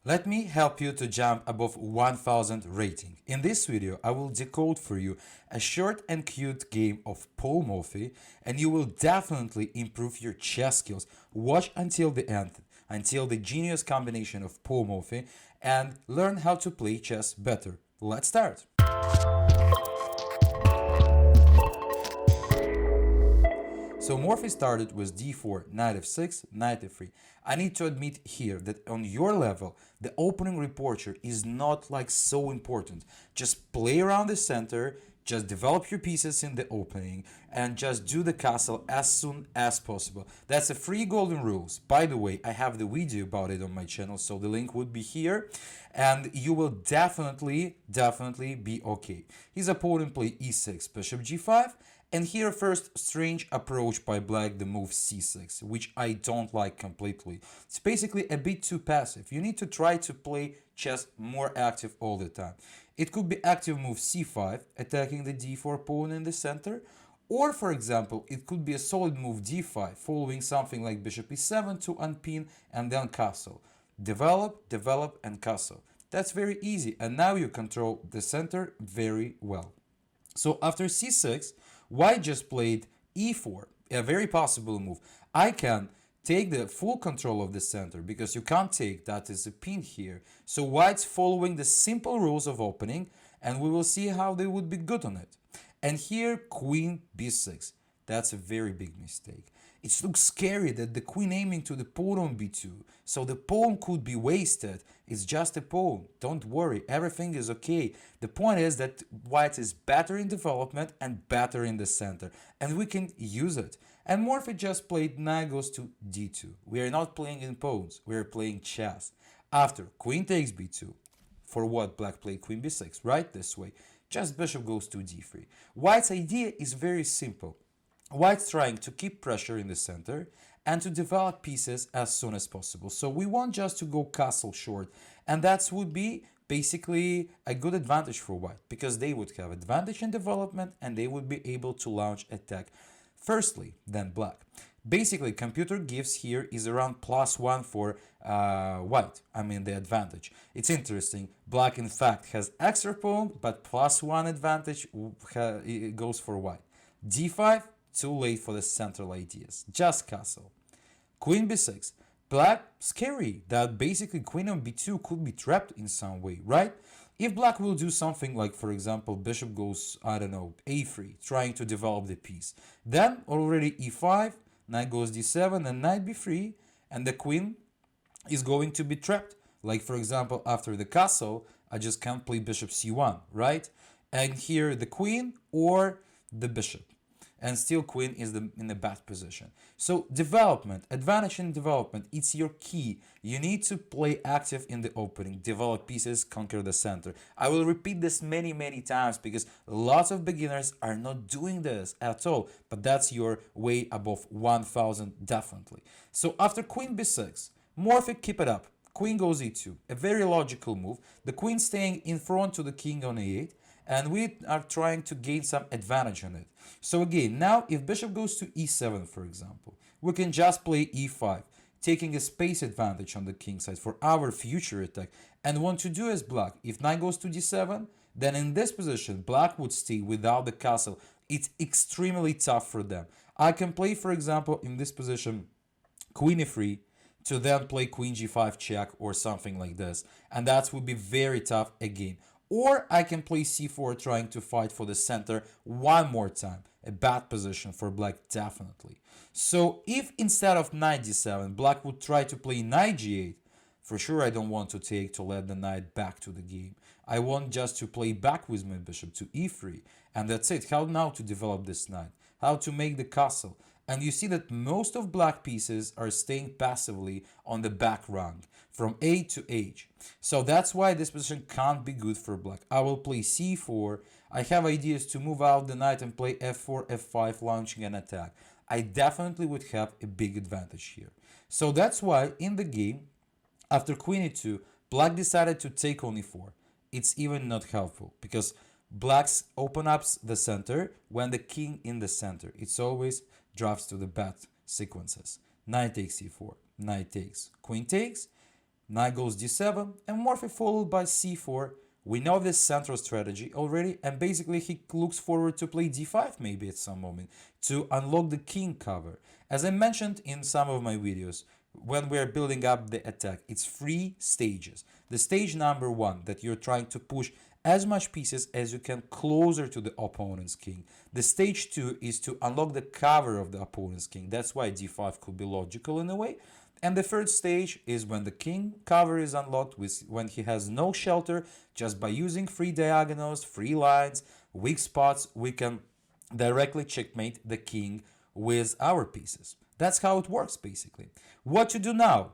Let me help you to jump above 1000 rating. In this video, I will decode for you a short and cute game of Paul Morphy, and you will definitely improve your chess skills. Watch until the end, until the genius combination of Paul Morphy, and learn how to play chess better. Let's start. So Morphy started with d4, knight f6, knight f3. I need to admit here that on your level, the opening reporter is not like so important. Just play around the center, just develop your pieces in the opening, and just do the castle as soon as possible. That's the three golden rules. By the way, I have the video about it on my channel, so the link would be here, and you will definitely be okay. His opponent played e6, bishop g5, and here first strange approach by black, the move c6, which I don't like completely. It's basically a bit too passive. You need to try to play chess more active all the time. It could be active move c5, attacking the d4 pawn in the center, or for example, it could be a solid move d5, following something like bishop e7 to unpin and then castle. Develop, and castle. That's very easy, and now you control the center very well. So after c6, white just played e4, a very possible move. I can take the full control of the center because you can't take, that is a pin here. So white's following the simple rules of opening, and we will see how they would be good on it. And here queen b6. That's a very big mistake. It looks scary that the queen aiming to the pawn on b2, so the pawn could be wasted. It's just a pawn. Don't worry, everything is okay. The point is that white is better in development and better in the center, and we can use it. And Morphy just played knight goes to d2. We are not playing in pawns, we are playing chess. After queen takes b2, for what black played queen b6, right? This way. Just bishop goes to d3. White's idea is very simple. White's trying to keep pressure in the center and to develop pieces as soon as possible. So we want just to go castle short, and that would be basically a good advantage for white because they would have advantage in development and they would be able to launch attack firstly, then black. Basically, computer gives here is around +1 for white. I mean the advantage. It's interesting. Black in fact has extra pawn, but +1 advantage goes for white. d5, too late for the central ideas. Just castle. Queen b6. Black, scary that basically queen on b2 could be trapped in some way, right? If black will do something like, for example, bishop goes, I don't know, a3, trying to develop the piece, then already e5, knight goes d7 and knight b3, and the queen is going to be trapped. Like, for example, after the castle, I just can't play bishop c1, right? And here the queen or the bishop. And still queen is in a bad position. So development, advantage in development, it's your key. You need to play active in the opening, develop pieces, conquer the center. I will repeat this many times because lots of beginners are not doing this at all, but that's your way above 1000 definitely. So after queen b6, Morphy keep it up. Queen goes e2, a very logical move. The queen staying in front to the king on e8, and we are trying to gain some advantage on it. So again, now if bishop goes to e7, for example, we can just play e5, taking a space advantage on the king side for our future attack. And want to do as black, if knight goes to d7, then in this position, black would stay without the castle. It's extremely tough for them. I can play, for example, in this position, queen e3, to then play queen g5 check or something like this. And that would be very tough again. Or I can play c4 trying to fight for the center one more time. A bad position for black definitely. So if instead of knight d7, black would try to play knight g8, for sure I don't want to take to let the knight back to the game. I want just to play back with my bishop to e3. And that's it. How now to develop this knight? How to make the castle? And you see that most of black pieces are staying passively on the back rank from A to H. So that's why this position can't be good for black. I will play c4. I have ideas to move out the knight and play f4, f5, launching an attack. I definitely would have a big advantage here. So that's why in the game, after queen e2, black decided to take on e4. It's even not helpful because blacks open up the center when the king in the center. It's always drafts to the bad sequences. Knight takes e4, knight takes, queen takes, Knight goes d7, and Morphy followed by c4. We know this central strategy already, and basically he looks forward to play d5 maybe at some moment to unlock the king cover. As I mentioned in some of my videos, when we are building up the attack, it's 3 stages. The stage number 1, that you're trying to push as much pieces as you can closer to the opponent's king. The stage 2 is to unlock the cover of the opponent's king. That's why d5 could be logical in a way. And the third stage is when the king cover is unlocked, when he has no shelter. Just by using free diagonals, free lines, weak spots, we can directly checkmate the king with our pieces. That's how it works basically. What to do now?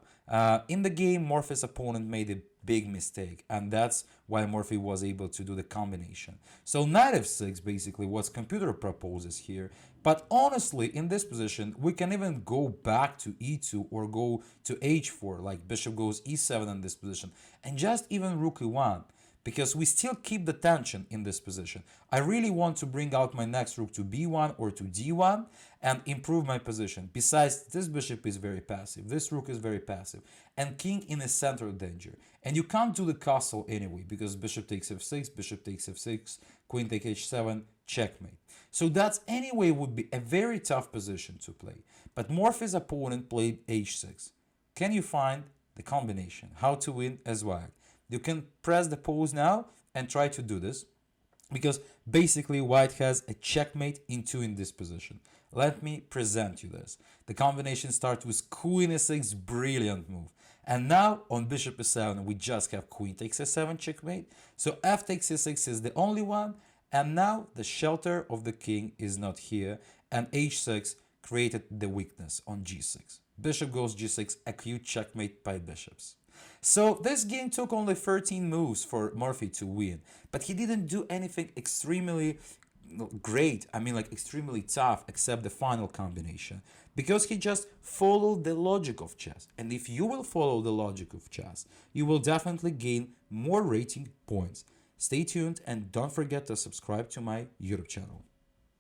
In the game, Morphy's opponent made a big mistake, and that's why Morphy was able to do the combination. So knight f6 basically what computer proposes here, but honestly in this position we can even go back to e2 or go to h4, like bishop goes e7 in this position, and just even rook e1, because we still keep the tension in this position. I really want to bring out my next rook to b1 or to d1 and improve my position. Besides, this bishop is very passive, this rook is very passive, and king in a center of danger. And you can't do the castle anyway, because bishop takes f6, bishop takes f6, queen takes h7, checkmate. So that anyway would be a very tough position to play. But Morphy's opponent played h6. Can you find the combination? How to win as white? You can press the pause now and try to do this, because basically white has a checkmate in 2 in this position. Let me present you this. The combination starts with queen e6, brilliant move. And now on bishop e7 we just have queen takes e7 checkmate. So f takes e6 is the only one, and now the shelter of the king is not here, and h6 created the weakness on g6. Bishop goes g6, acute checkmate by bishops. So this game took only 13 moves for Morphy to win, but he didn't do anything extremely great, I mean like extremely tough, except the final combination, because he just followed the logic of chess. And if you will follow the logic of chess, you will definitely gain more rating points. Stay tuned and don't forget to subscribe to my YouTube channel.